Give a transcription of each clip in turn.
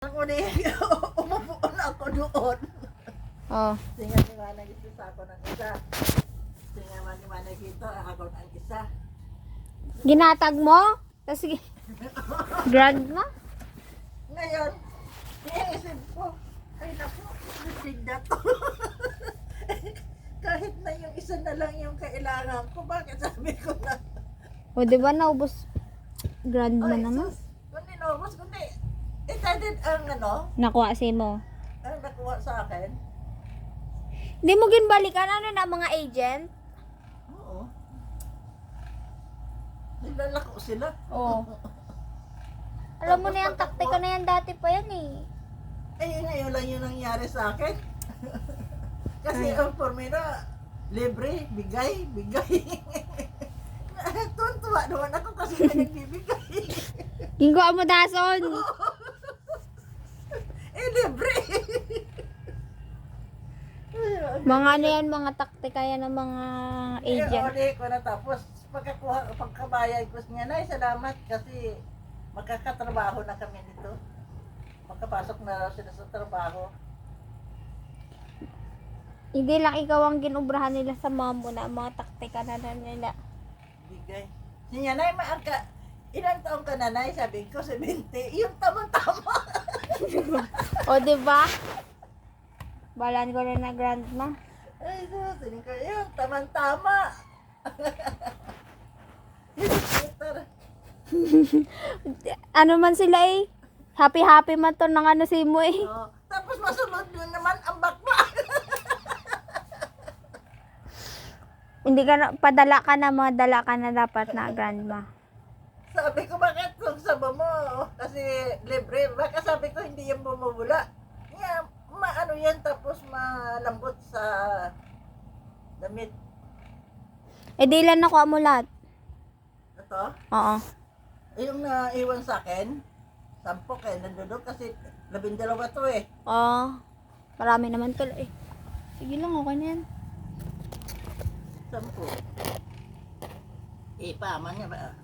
Ako ni umupo na ako doon. Oh. Singa-singa isa sa ako ng isa. Singa-manimana dito, ako ng isa. Ginatag mo? Tapos, grandma? Ngayon, iniisip ko, ay naku, nasigda to. Kahit na yung isa na lang yung kailangan ko, bakit sabi ko na, O, di ba naubos grandma naman? sus, kundi naubos, kundi, itadid ang Nakuha si mo. ang nakuha sa akin. Hindi mo ginbalikan ano na mga agent? Oo. Nilalako sila. Oo. Alam mo na yan, taktika na yan dati pa yan eh. Eh, ngayon lang yung nangyari sa akin. Kasi ang formula, libre, bigay, bigay. Tuwan-tuwa naman ako kasi may nagbibigay. Gingo mo dason. Eh, libre. Mga ano yan, mga taktika yan ng mga agent. Eh, uli ko na tapos, pagkabayad ko niya, nay, salamat kasi magkakatrabaho na kami dito. Magkapasok na raw sila sa trabaho. Hindi lang ikaw ang ginubrahan nila sa mamo na mga taktika na nila. Bigay. Siya, nay, ilang taong ka na, nay? Sabi ko, 70. Yung tamang-tama. O, di ba? Balan ko rin na grandma. Ay, tingin ko, yun, tamang-tama. Ano man sila eh. Happy-happy man to ng ano si mo eh. Oh, tapos masunod yun naman ang bakba. Hindi ka na, padala ka na, mga dala ka na dapat na grandma. Sabi ko, bakit kung saba mo? Kasi libre. Baka sabi ko, hindi yan bumubula. Yeah, maano yan, tapos malambot sa damit. Eh di lang nakuha mo lahat. Ito, Oo. yung naiwan sa akin, 10 kayo nandun kasi 12 to eh. Oo. Marami naman to eh. Sige lang, okay na yan. 10. Eh, paman niya ba?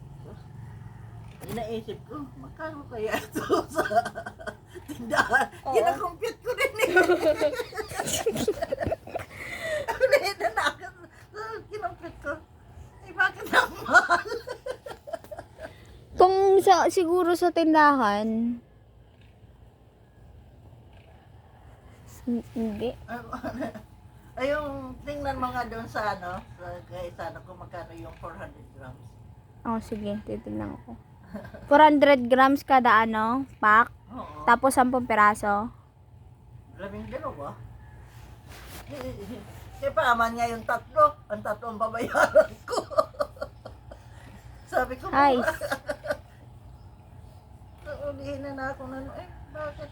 Inaisip ko, magkano kaya ito sa tindahan? Oo. Kinakompute ko din eh. Kinakompute ko. Eh, bakit ang mahal? Kung siguro sa tindahan, hindi. Ay, yung tingnan mo nga doon sa sa kung magkano yung 400 grams. Oh, sige, titignan ko. 400 grams kada pack. Oo. Tapos 10 piraso. 12. Kaya paaman niya yung 3. Ang 3 ang babayaran ko. Sabi ko, Ay. ulihin na ako na, bakit?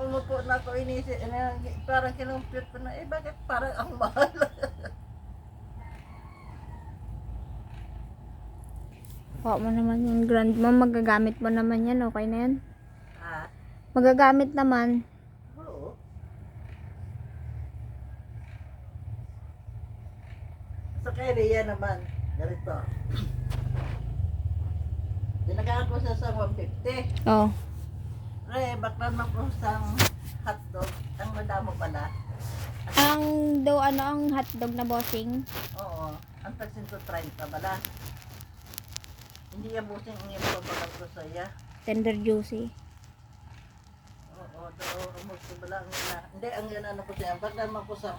Umupo na ako, inisip, parang kinumpute ko na, bakit parang ang mahal? Kuha mo naman yung grandma, magagamit mo naman yan, okay na yan. Ha? Magagamit naman. Oo. Sa kay Rhea naman, ganito. Dinagaan ko siya sa 150. Oh. Re, baklan mo ko sa hotdog. Ang madamo pala. Ang ang hotdog na bossing. Oo. Ang tagsin ko 30 pala. Hindi yan busing ang iyong pagbalag ko sa iya. Tender juicy. Oo. Umusto ba lang na. Hindi, ang yun ko siya. Baklan mo ko sa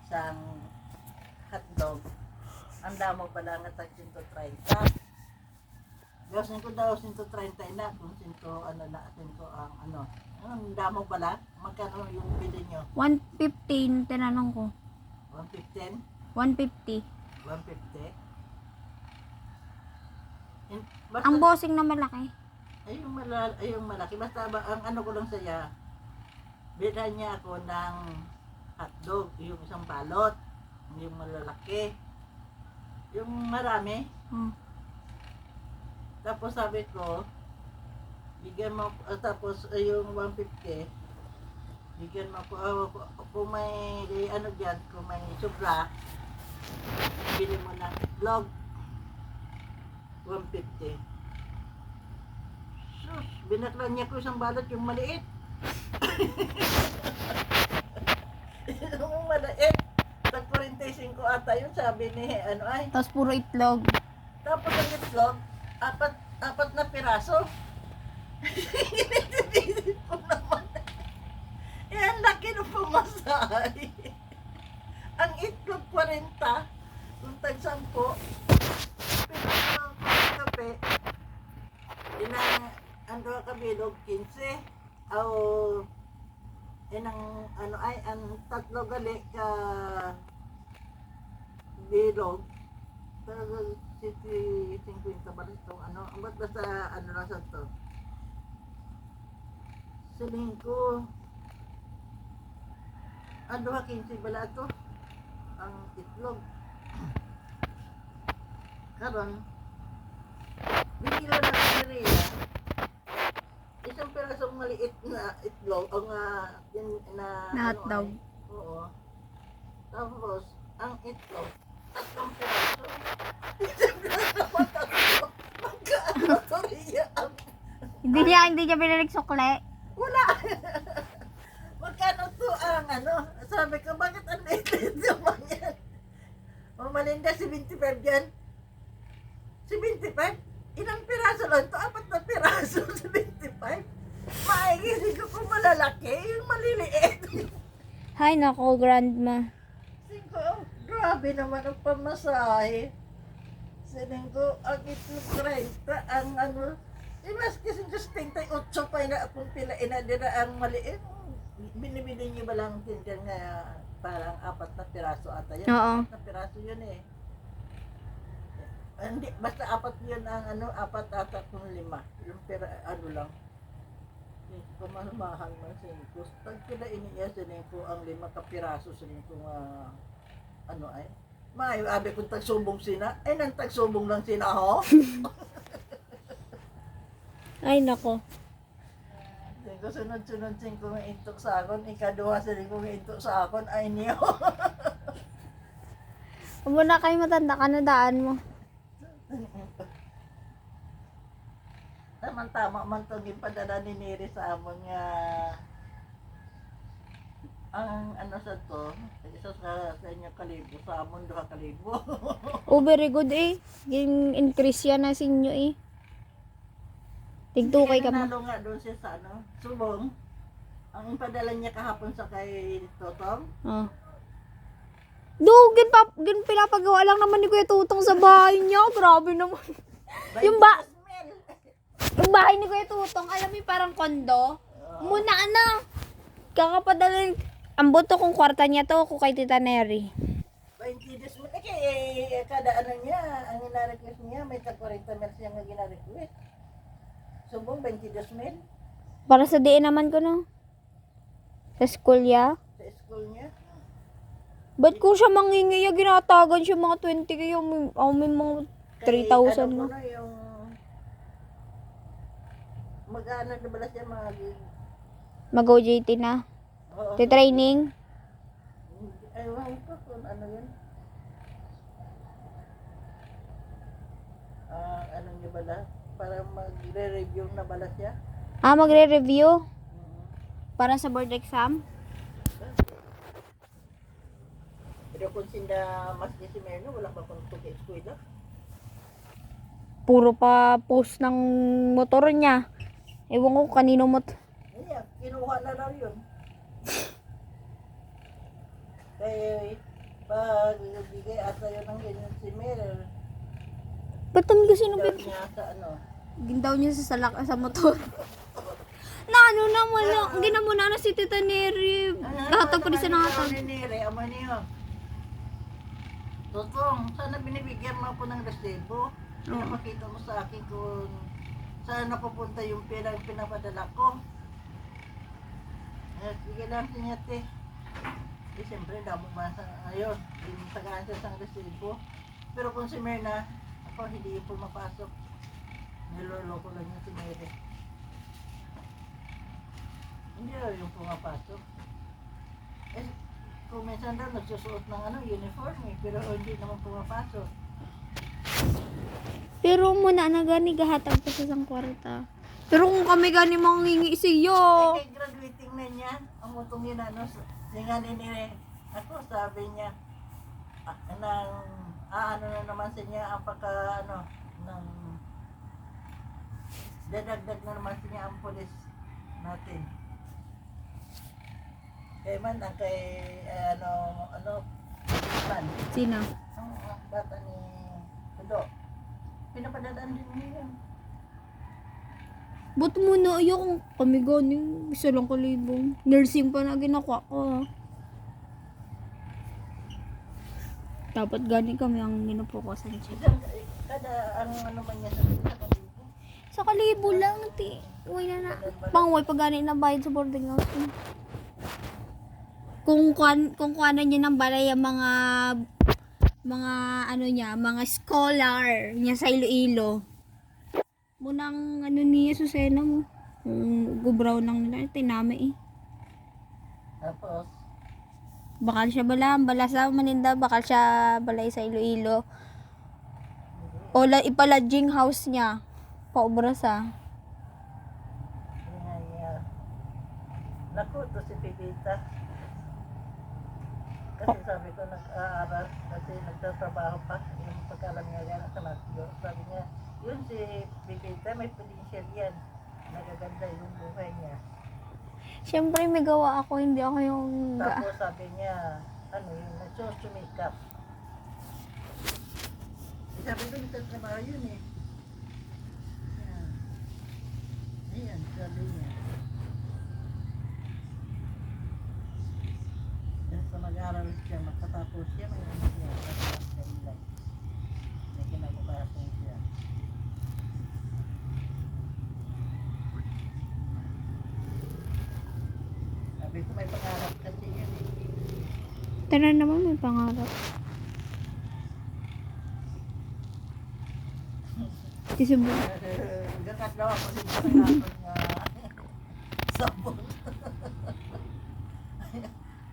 sa hotdog. Ang damo pala nga tagsin ko 30. Gawasin ko daw 130 na kung sinto ang ang damo pala, magkano yung bili nyo? 115, tinanong ko. 115? 150. 150? Ang bossing na malaki. Ay yung malaki, basta ba, ang ko lang saya, bilhan niya ako ng hotdog, yung isang balot, yung malalaki, yung marami. Tapos sabi ko, bigyan mo, tapos yung 150, bigyan mo ko, kung may dyan, kung may sobra, bili mo ng vlog, 150. Binaklan niya ko isang balot yung maliit. Yung maliit. Tag 45 ata yun, sabi ni ano ay. Tapos puro itlog. Tapos ang itlog, apat na piraso. Inisip ko naman. Eh, ang laki ng pamasahe. Ang itlog 40, kung tag 10, pero ang kape, ang doha ka bilog 15, o inang ano ay ang tatlo gali ka bilog talagang 50 ba ito ano ang ba't basta ano lang sa to sabihin ko ang doha 15 bala ito ang itlog karon bigila na kaniya isang pirasong maliit na itlog o nga na hotdog. ay, oo. Tapos ang itlog tatlong piraso. Isang piraso naman tatlo. Magkaano to riya ang Hindi niya pinalig sukle. wala. Magkano to ang ano? Sabi ko bakit ang liit naman yan? Mamalinda 75 yan. 75? Ilang piraso lang to? 4 na piraso, 75? Maigisi ko kung malalaki, yung maliliit. Hay nako, grandma. Singko, grabe naman ang pamasahe. Sining ko, ang itlog 30, ang ano, mas kasi 38 pa na akong pilain na din ang maliit. Binibili niyo ba lang tindihan nga parang 4 na piraso ata yan? Oo. 4 na piraso yun eh. Hindi, basta 4 yun ang ano, 4 ata kung 5. Yung pera, ano lang. Kumahal man sa inyo. Pag pila iniya sa ko ang 5 kapiraso sa inyo kung ano ay. May abi kung tagsubong sina. Ay nang tagsubong lang sina ho. Ay nako. Hindi ko sunod-sunod sin kung intok sa akon. Ikaduha sa kung intok sa akon ay niyo. Kung na kayo matanda ka na daan mo. Tama man itong ipadala ni Neri sa amon nga ang ano sa to, isa sa inyo kalibo, sa amon 2 kalibo. Oh, very good eh. Yung increase yan na sa inyo eh. Tigtukay ka mo. Nanalo nga doon siya sa ano, subong. Ang ipadala niya kahapon sa kay Totong. Oh. Do, pinapagawa lang naman ni Kuya Tutong sa bahay niya. Grabe naman. Yung bahay ni Kuya Tutong, alam mo yung parang kondo? Muna na. Kakapadalin. Ang boto kong kwarta niya to, ko kay Tita Neri. 20 days mo. Kada ano niya, ang ina-request niya, may tag 40 mil siya nga gina-request. Subong 20 days mil Para sa diin naman ko no. Sa school ya. sa school niya. Ba't ko siya mangingiya, ginatagan siya mga 20 kayo, may mga 3,000 ano na. ko yung mag-ano na bala siya Mag-OJT na. Oo. Training. Ewan ko kung ano yun. Ano niya bala? Para magre-review na bala siya. Magre-review? Para sa board exam? Pero kung sinda mas di si Merno, wala pa kung tugi eskwela. Puro pa post ng motor niya. Ewan ko kanino Ayan, kinuha na raw yun. Kaya pag bigay ata yun ng ganyan si Mer. Ba't naman kasi nung Daw niya sa ano. gindaw niya sa motor? Na ano naman lang, ginamuna na si Tita Neri. Lahatag pa rin sa nahatag. Nere, ama niyo. Totong, sana binibigyan mo ako ng resibo. Pinapakita mo sa akin kung saan napupunta yung pera yung pinapadala ko. Sige lang siya te. Siyempre, damo ba sa ayun, yung tagaan siya sa resibo. Pero kung si Merna, ako hindi yung pumapasok. Niloloko lang yung si Mere. Hindi raw yung pumapasok. Kung minsan daw nagsusuot ng uniform pero hindi naman pumapasok. Pero muna na gani gahatag pa sa isang kwarta. Pero kung kami gani manghingi siya. Kay graduating na niya, ang utong yun ano, singanin ni ako, sabi niya, ano na naman sa niya ang pagka, dadagdag na naman sa niya ang pulis natin. Kay man, kay, man, Sino? ang bata ni Tudo, pinapadadaan din niya yan. Ba't mo na ayok kami gani? Isa lang kalibong. Nursing pa na ginakuha ko. Ha? Dapat gani kami ang ginupokusan siya. Kada, ano man niya sa kalibo. Sa kalibo lang, ti. Uy na na. Pangway pag gani na bayad sa boarding house. Kung kuhanan niya ng balay ang mga ano niya, mga scholar niya sa Iloilo. Munang ano niya Susena mo. Gubraw nang nila, tinami eh. Tapos, Bakal siya bala sa Maninda, bakal siya balay sa Iloilo. O ipalodging house niya. Paubra sa. naku, to si Pipita. Kasi sabi ko, nag-aaral, kasi nagtatrabaho pa. Yung pagkalam niya yan, sa Matthew. Sabi niya, yun si Pipita, may potential yan. Nagaganda yung buhay niya. Siyempre may gawa ako, hindi ako yung... Tapos sabi niya, yung nagsusumikap. Sabi ko, nagtatrabaho yun eh. Yan. Ayan, sabi niya. Sa mag-aaral siya, makatapos siya, may ano siya, may kinabukasan siya. Sabi ko, may pangarap kasi yun eh. Tara naman, may pangarap. Sisubo. Gakat daw ako din sa pangarap nga sabon.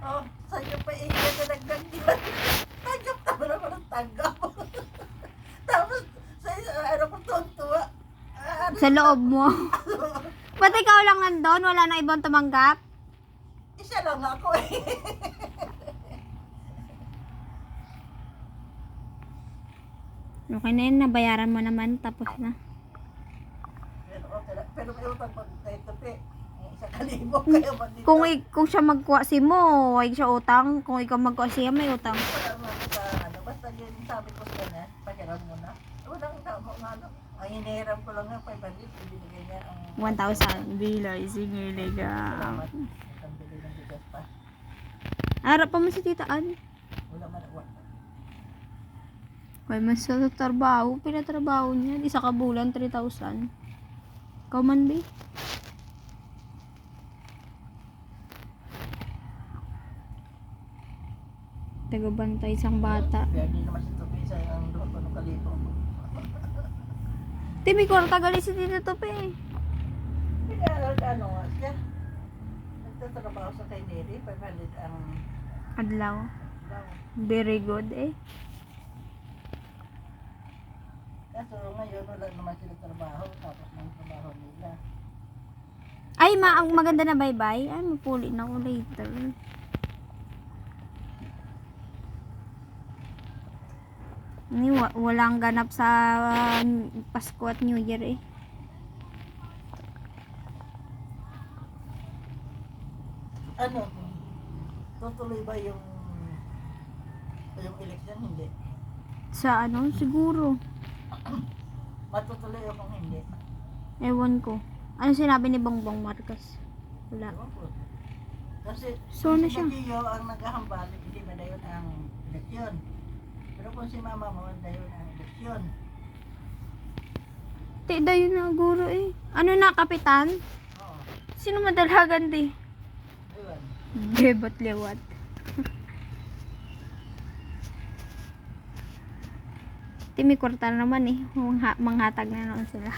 Oh, sa'yo pa iya na nagdagdag. Tanggap naman ako ng tanggap. Tapos, ano ko tuwa. Sa loob mo. Ba't ikaw lang nandun? Wala na ibang tumanggap? Isa lang ako eh. Okay na yun, nabayaran mo naman, tapos na. Pero may utang pag ito pe. Isa kalibo kaya man dito. Kung siya magkuha si mo, ay siya utang. Kung ikaw magkuha siya, may utang. Wala naman sa basta yun sabi ko sa kanya, pahiram mo na. Walang tama nga ang hinihiram ko lang nga 500, ibinigay niya ang 1,000. Bilay, sige, lega. salamat. Ang bili ng bigas pa. Harap pa mo si Tita Ann. Wala man wala. Kaya mas sa trabaho, pinatrabaho niya. Isa ka bulan, 3,000. Ikaw man, be. Tagabantay isang bata. Kaya di naman si Tupisa ang doon ko nung kalibo. Timi ko, tagali si Tita Tope. Kaya ano nga siya. Nagtatrabaho sa kay Neri, 500 ang Adlaw. daw. Very good, eh. Kaso ngayon wala naman sila trabaho, tapos ng trabaho nila. Ay, ang maganda na bye-bye. Ay, mapuli na ako later. Walang ganap sa Pasko at New Year, eh. Ano? Tutuloy ba yung election? Hindi. Sa ano? Siguro. Matutuloy o kung hindi? Ewan ko. Ano sinabi ni Bongbong Marcos? Wala. Ewan ko. Kasi So, ano si siya? Baguio ang naghahambal, hindi ba dayon ang eleksyon? Pero kung si Mama mo, dayon ang eleksyon. Ti, dayo na guro, eh. Ano na, kapitan? Oo. Sino madalagan, di? Ayun. Bebat lewat. Timi kwarta naman, eh. Manghatag na naman sila.